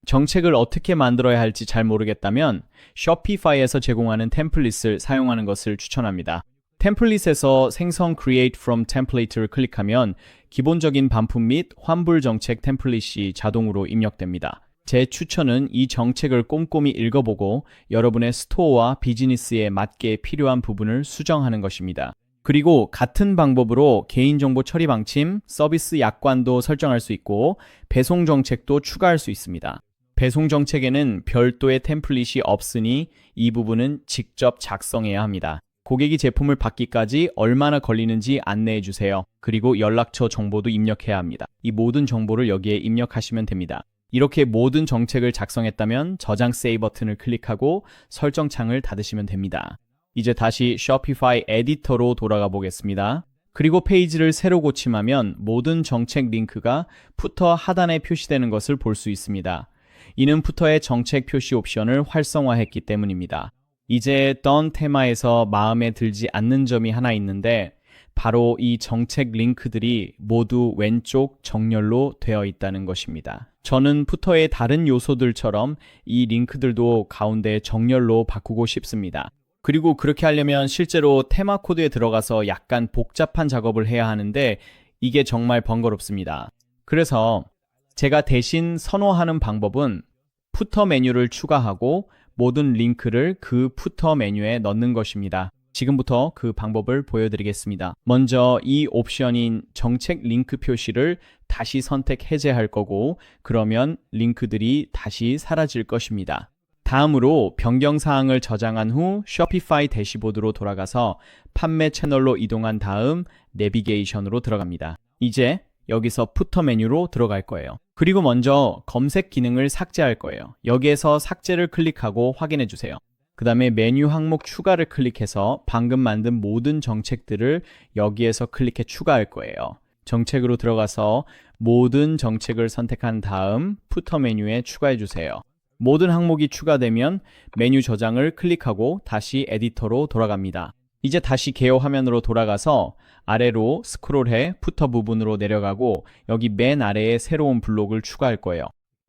정책을 어떻게 만들어야 할지 잘 모르겠다면 쇼피파이에서 제공하는 템플릿을 사용하는 것을 추천합니다. 템플릿에서 생성 Create from Template를 클릭하면 기본적인 반품 및 환불 정책 템플릿이 자동으로 입력됩니다. 제 추천은 이 정책을 꼼꼼히 읽어보고 여러분의 스토어와 비즈니스에 맞게 필요한 부분을 수정하는 것입니다. 그리고 같은 방법으로 개인정보 처리 방침, 서비스 약관도 설정할 수 있고 배송 정책도 추가할 수 있습니다. 배송 정책에는 별도의 템플릿이 없으니 이 부분은 직접 작성해야 합니다. 고객이 제품을 받기까지 얼마나 걸리는지 안내해 주세요. 그리고 연락처 정보도 입력해야 합니다. 이 모든 정보를 여기에 입력하시면 됩니다. 이렇게 모든 정책을 작성했다면 저장 세이브 버튼을 클릭하고 설정 창을 닫으시면 됩니다. 이제 다시 쇼피파이 에디터로 돌아가 보겠습니다. 그리고 페이지를 새로 고침하면 모든 정책 링크가 푸터 하단에 표시되는 것을 볼 수 있습니다. 이는 푸터의 정책 표시 옵션을 활성화했기 때문입니다. 이제 Done 테마에서 마음에 들지 않는 점이 하나 있는데 바로 이 정책 링크들이 모두 왼쪽 정렬로 되어 있다는 것입니다. 저는 푸터의 다른 요소들처럼 이 링크들도 가운데 정렬로 바꾸고 싶습니다. 그리고 그렇게 하려면 실제로 테마 코드에 들어가서 약간 복잡한 작업을 해야 하는데 이게 정말 번거롭습니다. 그래서 제가 대신 선호하는 방법은 푸터 메뉴를 추가하고 모든 링크를 그 푸터 메뉴에 넣는 것입니다. 지금부터 그 방법을 보여드리겠습니다. 먼저 이 옵션인 정책 링크 표시를 다시 선택 해제할 거고 그러면 링크들이 다시 사라질 것입니다. 다음으로 변경 사항을 저장한 후 쇼피파이 대시보드로 돌아가서 판매 채널로 이동한 다음 내비게이션으로 들어갑니다. 이제 여기서 푸터 메뉴로 들어갈 거예요. 그리고 먼저 검색 기능을 삭제할 거예요. 여기에서 삭제를 클릭하고 확인해 주세요. 그 다음에 메뉴 항목 추가를 클릭해서 방금 만든 모든 정책들을 여기에서 클릭해 추가할 거예요. 정책으로 들어가서 모든 정책을 선택한 다음 푸터 메뉴에 추가해 주세요. 모든 항목이 추가되면 메뉴 저장을 클릭하고 다시 에디터로 돌아갑니다. 이제 다시 개요 화면으로 돌아가서 아래로 스크롤해 푸터 부분으로 내려가고 여기 맨 아래에 새로운 블록을 추가할 거예요.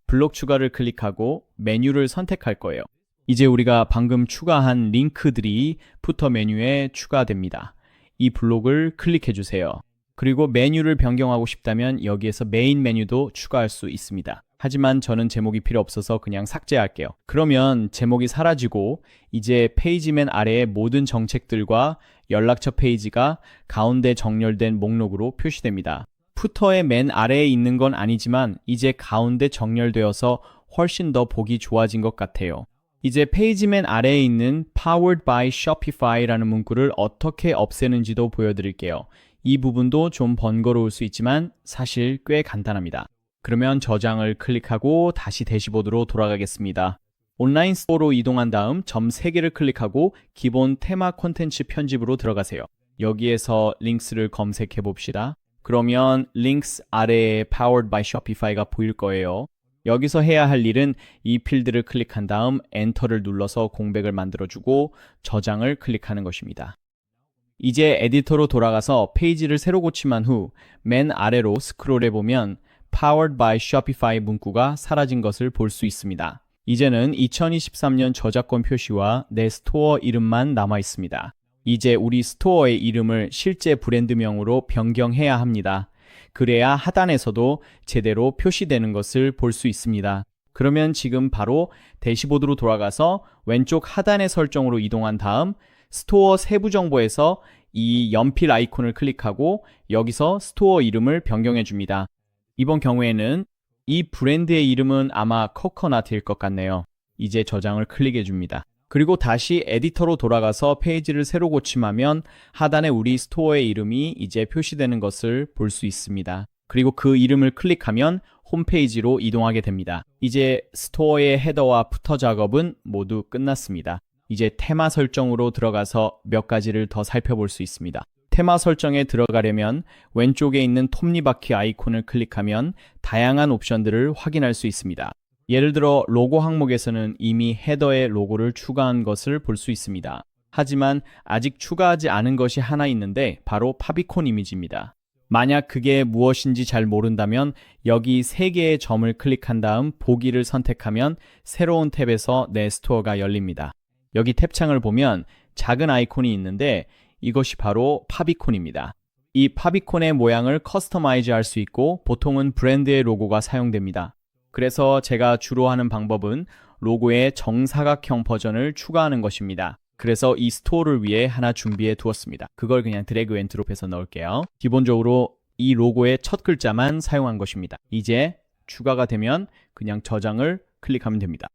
블록 추가를 클릭하고 메뉴를 선택할 거예요. 이제 우리가 방금 추가한 링크들이 푸터 메뉴에 추가됩니다. 이 블록을 클릭해 주세요. 그리고 메뉴를 변경하고 싶다면 여기에서 메인 메뉴도 추가할 수 있습니다. 하지만 저는 제목이 필요 없어서 그냥 삭제할게요. 그러면 제목이 사라지고 이제 페이지 맨 아래의 모든 정책들과 연락처 페이지가 가운데 정렬된 목록으로 표시됩니다. 푸터의 맨 아래에 있는 건 아니지만 이제 가운데 정렬되어서 훨씬 더 보기 좋아진 것 같아요. 이제 페이지 맨 아래에 있는 Powered by Shopify라는 문구를 어떻게 없애는지도 보여드릴게요. 이 부분도 좀 번거로울 수 있지만 사실 꽤 간단합니다. 그러면 저장을 클릭하고 다시 대시보드로 돌아가겠습니다. 온라인 스토어로 이동한 다음 점 3개를 클릭하고 기본 테마 콘텐츠 편집으로 들어가세요. 여기에서 링크스를 검색해 봅시다. 그러면 링크스 아래에 Powered by Shopify가 보일 거예요. 여기서 해야 할 일은 이 필드를 클릭한 다음 엔터를 눌러서 공백을 만들어주고 저장을 클릭하는 것입니다. 이제 에디터로 돌아가서 페이지를 새로 고침한 후 맨 아래로 스크롤해 보면 Powered by Shopify 문구가 사라진 것을 볼 수 있습니다. 이제는 2023년 저작권 표시와 내 스토어 이름만 남아 있습니다. 이제 우리 스토어의 이름을 실제 브랜드명으로 변경해야 합니다. 그래야 하단에서도 제대로 표시되는 것을 볼 수 있습니다. 그러면 지금 바로 대시보드로 돌아가서 왼쪽 하단의 설정으로 이동한 다음 스토어 세부 정보에서 이 연필 아이콘을 클릭하고 여기서 스토어 이름을 변경해 줍니다. 이번 경우에는 이 브랜드의 이름은 아마 코코넛일 것 같네요. 이제 저장을 클릭해 줍니다. 그리고 다시 에디터로 돌아가서 페이지를 새로 고침하면 하단에 우리 스토어의 이름이 이제 표시되는 것을 볼 수 있습니다. 그리고 그 이름을 클릭하면 홈페이지로 이동하게 됩니다. 이제 스토어의 헤더와 푸터 작업은 모두 끝났습니다. 이제 테마 설정으로 들어가서 몇 가지를 더 살펴볼 수 있습니다. 테마 설정에 들어가려면 왼쪽에 있는 톱니바퀴 아이콘을 클릭하면 다양한 옵션들을 확인할 수 있습니다. 예를 들어 로고 항목에서는 이미 헤더에 로고를 추가한 것을 볼 수 있습니다. 하지만 아직 추가하지 않은 것이 하나 있는데 바로 파비콘 이미지입니다. 만약 그게 무엇인지 잘 모른다면 여기 3개의 점을 클릭한 다음 보기를 선택하면 새로운 탭에서 내 스토어가 열립니다. 여기 탭창을 보면 작은 아이콘이 있는데 이것이 바로 파비콘입니다. 이 파비콘의 모양을 커스터마이즈 할 수 있고 보통은 브랜드의 로고가 사용됩니다. 그래서 제가 주로 하는 방법은 로고의 정사각형 버전을 추가하는 것입니다. 그래서 이 스토어를 위해 하나 준비해 두었습니다. 그걸 그냥 드래그 앤 드롭해서 넣을게요. 기본적으로 이 로고의 첫 글자만 사용한 것입니다. 이제 추가가 되면 그냥 저장을 클릭하면 됩니다.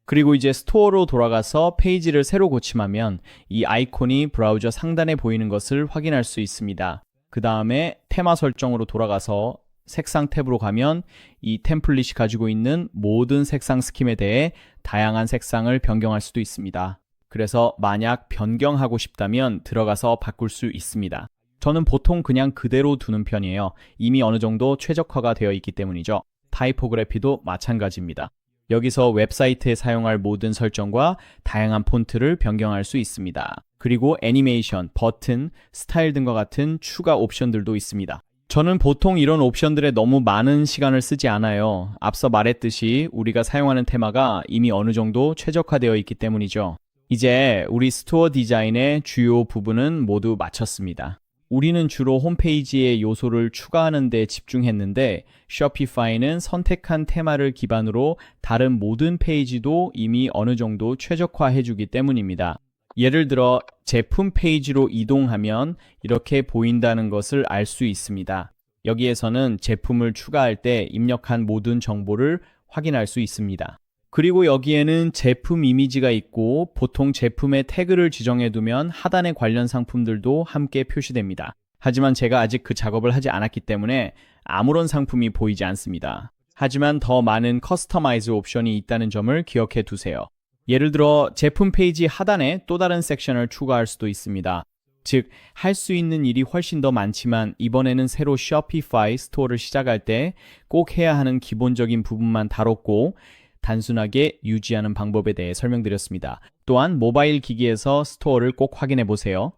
그리고 이제 스토어로 돌아가서 페이지를 새로 고침하면 이 아이콘이 브라우저 상단에 보이는 것을 확인할 수 있습니다. 그 다음에 테마 설정으로 돌아가서 색상 탭으로 가면 이 템플릿이 가지고 있는 모든 색상 스킴에 대해 다양한 색상을 변경할 수도 있습니다. 그래서 만약 변경하고 싶다면 들어가서 바꿀 수 있습니다. 저는 보통 그냥 그대로 두는 편이에요. 이미 어느 정도 최적화가 되어 있기 때문이죠. 타이포그래피도 마찬가지입니다. 여기서 웹사이트에 사용할 모든 설정과 다양한 폰트를 변경할 수 있습니다. 그리고 애니메이션, 버튼, 스타일 등과 같은 추가 옵션들도 있습니다. 저는 보통 이런 옵션들에 너무 많은 시간을 쓰지 않아요. 앞서 말했듯이 우리가 사용하는 테마가 이미 어느 정도 최적화되어 있기 때문이죠. 이제 우리 스토어 디자인의 주요 부분은 모두 마쳤습니다. 우리는 주로 홈페이지의 요소를 추가하는 데 집중했는데 쇼피파이는 선택한 테마를 기반으로 다른 모든 페이지도 이미 어느 정도 최적화해주기 때문입니다. 예를 들어 제품 페이지로 이동하면 이렇게 보인다는 것을 알 수 있습니다. 여기에서는 제품을 추가할 때 입력한 모든 정보를 확인할 수 있습니다. 그리고 여기에는 제품 이미지가 있고 보통 제품의 태그를 지정해두면 하단의 관련 상품들도 함께 표시됩니다. 하지만 제가 아직 그 작업을 하지 않았기 때문에 아무런 상품이 보이지 않습니다. 하지만 더 많은 커스터마이즈 옵션이 있다는 점을 기억해 두세요. 예를 들어 제품 페이지 하단에 또 다른 섹션을 추가할 수도 있습니다. 즉, 할 수 있는 일이 훨씬 더 많지만 이번에는 새로 쇼피파이 스토어를 시작할 때 꼭 해야 하는 기본적인 부분만 다뤘고 단순하게 유지하는 방법에 대해 설명드렸습니다. 또한 모바일 기기에서 스토어를 꼭 확인해 보세요.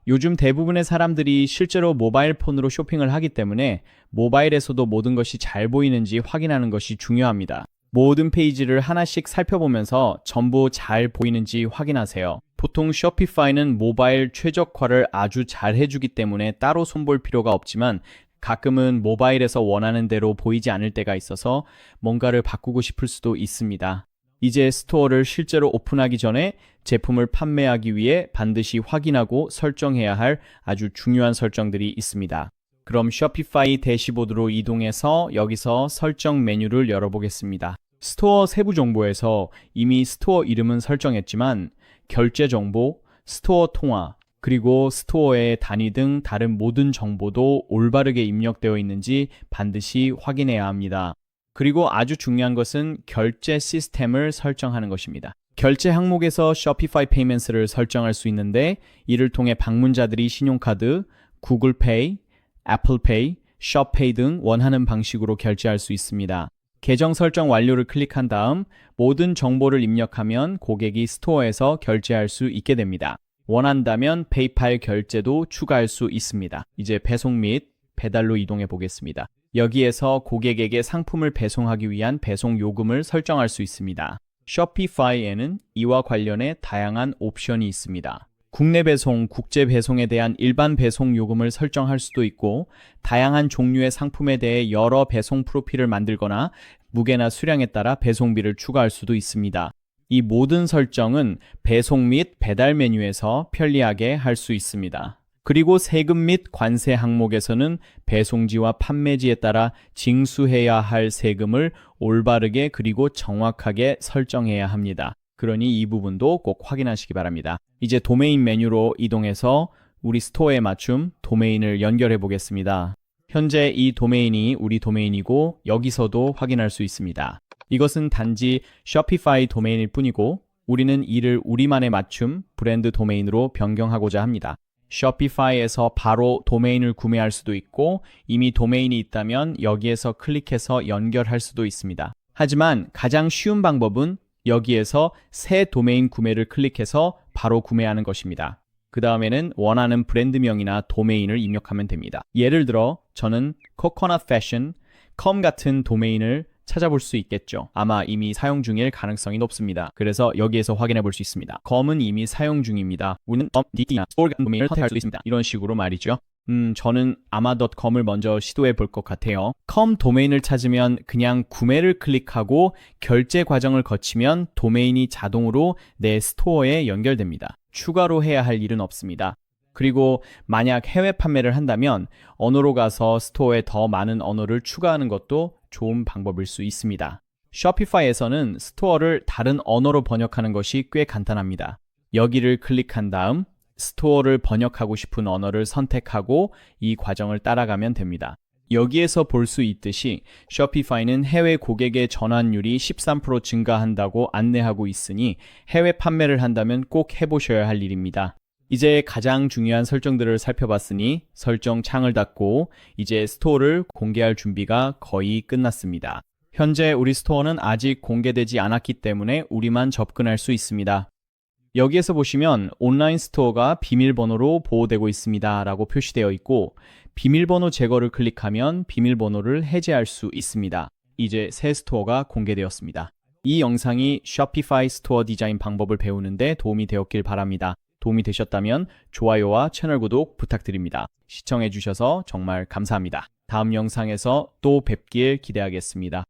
요즘 대부분의 사람들이 실제로 모바일 폰으로 쇼핑을 하기 때문에 모바일에서도 모든 것이 잘 보이는지 확인하는 것이 중요합니다. 모든 페이지를 하나씩 살펴보면서 전부 잘 보이는지 확인하세요. 보통 쇼피파이는 모바일 최적화를 아주 잘 해주기 때문에 따로 손볼 필요가 없지만 가끔은 모바일에서 원하는 대로 보이지 않을 때가 있어서 뭔가를 바꾸고 싶을 수도 있습니다. 이제 스토어를 실제로 오픈하기 전에 제품을 판매하기 위해 반드시 확인하고 설정해야 할 아주 중요한 설정들이 있습니다. 그럼 쇼피파이 대시보드로 이동해서 여기서 설정 메뉴를 열어보겠습니다. 스토어 세부 정보에서 이미 스토어 이름은 설정했지만 결제 정보, 스토어 통화, 그리고 스토어의 단위 등 다른 모든 정보도 올바르게 입력되어 있는지 반드시 확인해야 합니다. 그리고 아주 중요한 것은 결제 시스템을 설정하는 것입니다. 결제 항목에서 쇼피파이 페이먼트를 설정할 수 있는데 이를 통해 방문자들이 신용카드, 구글페이, 애플페이, 숍페이 등 원하는 방식으로 결제할 수 있습니다. 계정 설정 완료를 클릭한 다음 모든 정보를 입력하면 고객이 스토어에서 결제할 수 있게 됩니다. 원한다면 페이팔 결제도 추가할 수 있습니다. 이제 배송 및 배달로 이동해 보겠습니다. 여기에서 고객에게 상품을 배송하기 위한 배송 요금을 설정할 수 있습니다. 쇼피파이에는 이와 관련해 다양한 옵션이 있습니다. 국내 배송, 국제 배송에 대한 일반 배송 요금을 설정할 수도 있고 다양한 종류의 상품에 대해 여러 배송 프로필을 만들거나 무게나 수량에 따라 배송비를 추가할 수도 있습니다. 이 모든 설정은 배송 및 배달 메뉴에서 편리하게 할 수 있습니다. 그리고 세금 및 관세 항목에서는 배송지와 판매지에 따라 징수해야 할 세금을 올바르게 그리고 정확하게 설정해야 합니다. 그러니 이 부분도 꼭 확인하시기 바랍니다. 이제 도메인 메뉴로 이동해서 우리 스토어에 맞춤 도메인을 연결해 보겠습니다. 현재 이 도메인이 우리 도메인이고 여기서도 확인할 수 있습니다. 이것은 단지 쇼피파이 도메인일 뿐이고 우리는 이를 우리만의 맞춤 브랜드 도메인으로 변경하고자 합니다. 쇼피파이에서 바로 도메인을 구매할 수도 있고 이미 도메인이 있다면 여기에서 클릭해서 연결할 수도 있습니다. 하지만 가장 쉬운 방법은 여기에서 새 도메인 구매를 클릭해서 바로 구매하는 것입니다. 그 다음에는 원하는 브랜드명이나 도메인을 입력하면 됩니다. 예를 들어 저는 coconut fashion.com 같은 도메인을 찾아볼 수 있겠죠. 아마 이미 사용 중일 가능성이 높습니다. 그래서 여기에서 확인해 볼 수 있습니다. com은 이미 사용 중입니다. 우리는 DT나 store 같은 도메인을 선택할 수 있습니다. 이런 식으로 말이죠. 저는 아마.com을 먼저 시도해 볼 것 같아요. com 도메인을 찾으면 그냥 구매를 클릭하고 결제 과정을 거치면 도메인이 자동으로 내 스토어에 연결됩니다. 추가로 해야 할 일은 없습니다. 그리고 만약 해외 판매를 한다면 언어로 가서 스토어에 더 많은 언어를 추가하는 것도 좋은 방법일 수 있습니다. 쇼피파이에서는 스토어를 다른 언어로 번역하는 것이 꽤 간단합니다. 여기를 클릭한 다음 스토어를 번역하고 싶은 언어를 선택하고 이 과정을 따라가면 됩니다. 여기에서 볼 수 있듯이 쇼피파이는 해외 고객의 전환율이 13% 증가한다고 안내하고 있으니 해외 판매를 한다면 꼭 해보셔야 할 일입니다. 이제 가장 중요한 설정들을 살펴봤으니 설정 창을 닫고 이제 스토어를 공개할 준비가 거의 끝났습니다. 현재 우리 스토어는 아직 공개되지 않았기 때문에 우리만 접근할 수 있습니다. 여기에서 보시면 온라인 스토어가 비밀번호로 보호되고 있습니다 라고 표시되어 있고 비밀번호 제거를 클릭하면 비밀번호를 해제할 수 있습니다. 이제 새 스토어가 공개되었습니다. 이 영상이 쇼피파이 스토어 디자인 방법을 배우는데 도움이 되었길 바랍니다. 도움이 되셨다면 좋아요와 채널 구독 부탁드립니다. 시청해 주셔서 정말 감사합니다. 다음 영상에서 또 뵙길 기대하겠습니다.